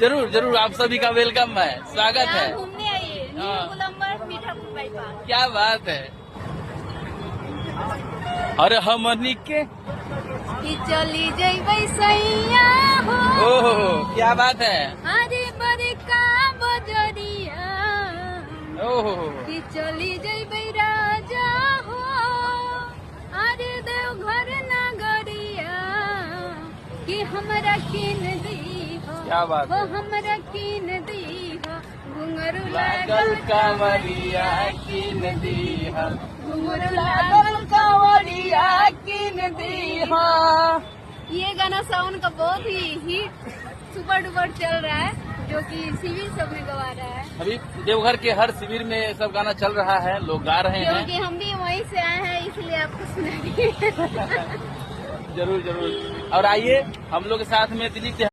जरूर जरूर, आप सभी का वेलकम है, स्वागत है। घूमने आइए गोलम्बर मीठापुर बाईपास। क्या बात है। अरे हमनी के कि चली जइबै सैया हो। ओहो, क्या बात है। अरे बड़का बजरिया ओहो, कि चली जइबै राजा हो। अरे देवघर नगरिया कि हमरा किन दी हो। क्या बात है। हमरा किन दी हो। घुंघरू लागल कांवरिया किन दीहा, घुंघरू लागल कांवरिया किन दीहा। ये गाना साउन का बहुत ही हिट सुपर डुपर चल रहा है, जो कि शिविर सब में गवा रहा है। अभी देवघर के हर शिविर में सब गाना चल रहा है, लोग गा रहे हैं। क्योंकि हम भी वहीं से आए हैं, इसलिए आपको सुनाएंगे। जरूर जरूर। और आइए हम लोग के साथ में दिलीप